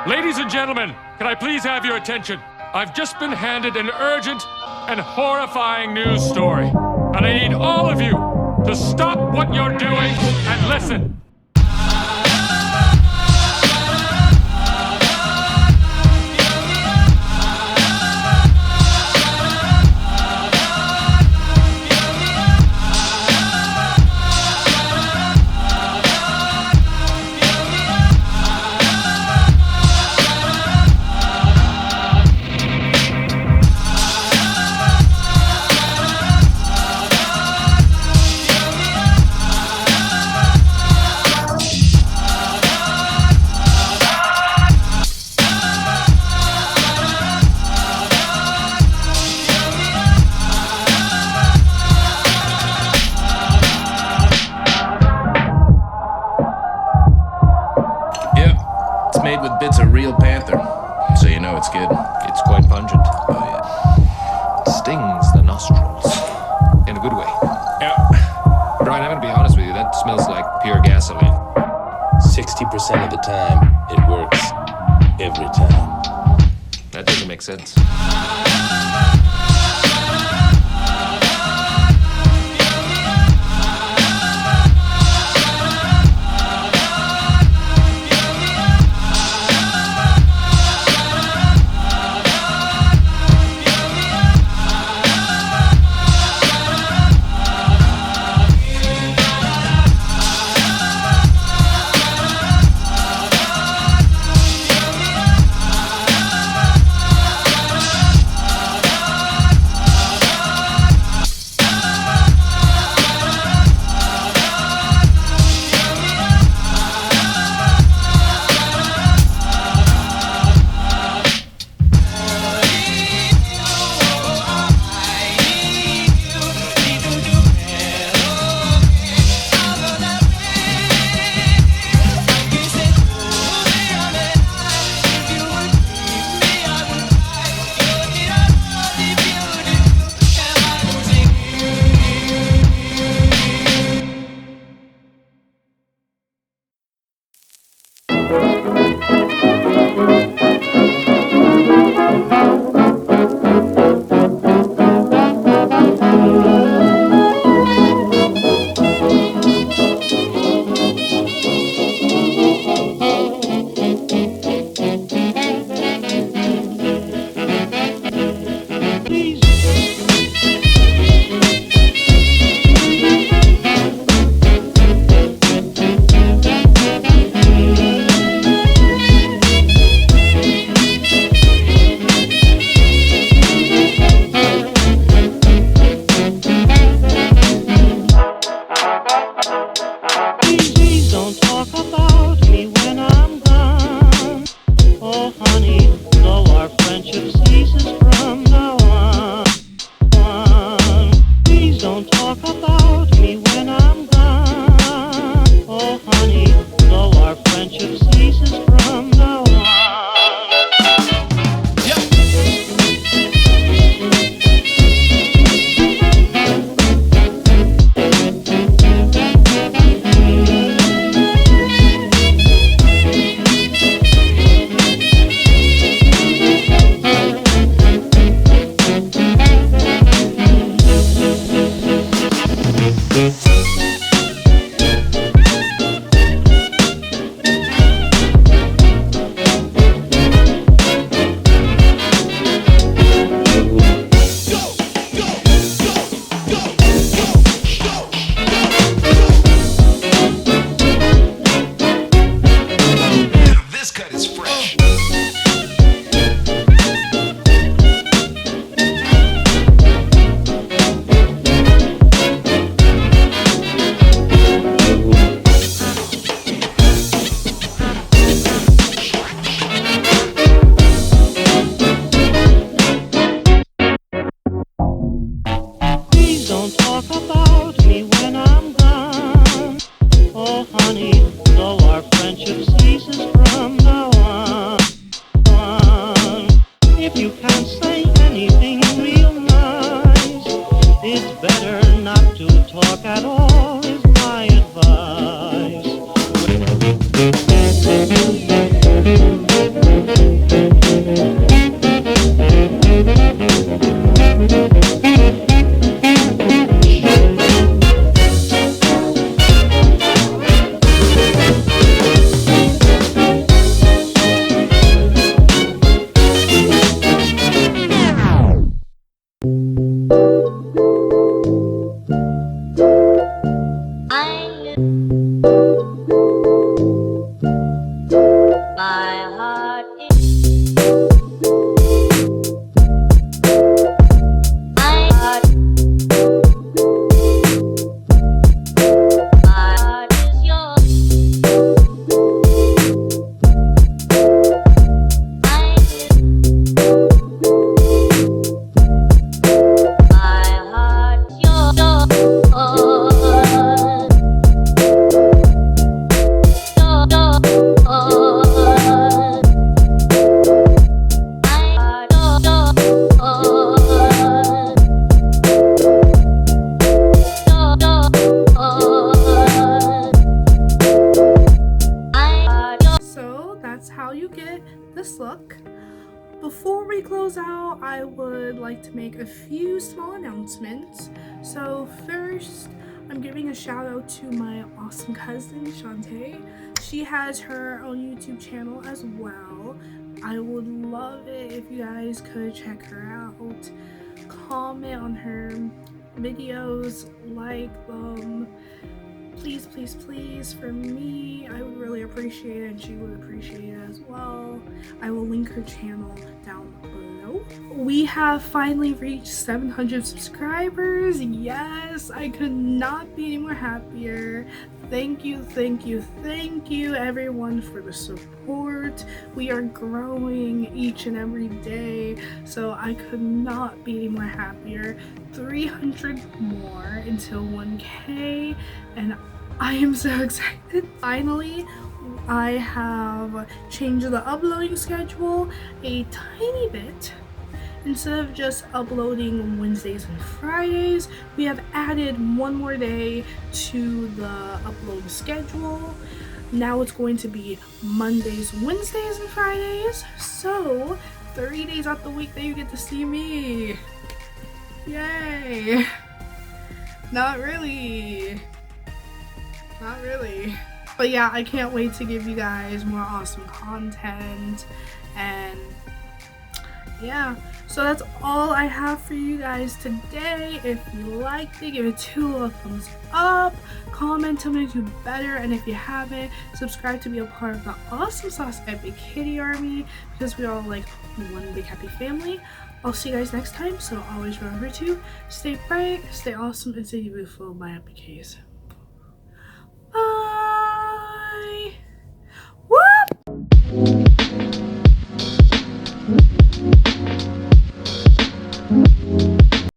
Ladies and gentlemen, can I please have your attention? I've just been handed an urgent and horrifying news story. And I need all of you to stop what you're doing and listen. Made with bits of real panther, so you know it's good. It's quite pungent. Oh, yeah. It stings the nostrils. In a good way. Yeah. Brian, I'm gonna be honest with you, that smells like pure gasoline. 60% of the time, it works. Every time. That doesn't make sense. close out, I would like to make a few small announcements. So first, I'm giving a shout out to my awesome cousin Shantae. She has her own YouTube channel as well. I would love it if you guys could check her out, comment on her videos, like them. Please, please, please, for me, I would really appreciate it, and she would appreciate it as well. I will link her channel down below. We have finally reached 700 subscribers. Yes, I could not be any more happier. Thank you, thank you, thank you everyone for the support. We are growing each and every day, so I could not be any more happier. 300 more until 1K, and I am so excited. Finally, I have changed the uploading schedule a tiny bit. Instead of just uploading Wednesdays and Fridays, we have added one more day to the upload schedule. Now it's going to be Mondays, Wednesdays, and Fridays. So 3 days out the week that you get to see me. Yay! Not really. Not really. But yeah, I can't wait to give you guys more awesome content. And yeah, so that's all I have for you guys today. If you liked it, give it 2 little thumbs up, comment to make you better, and if you haven't, subscribe to be a part of the Awesome Sauce Epic Kitty Army, because we all like one big happy family. I'll see you guys next time, so always remember to stay bright, stay awesome, and stay beautiful. My Epic Kitties.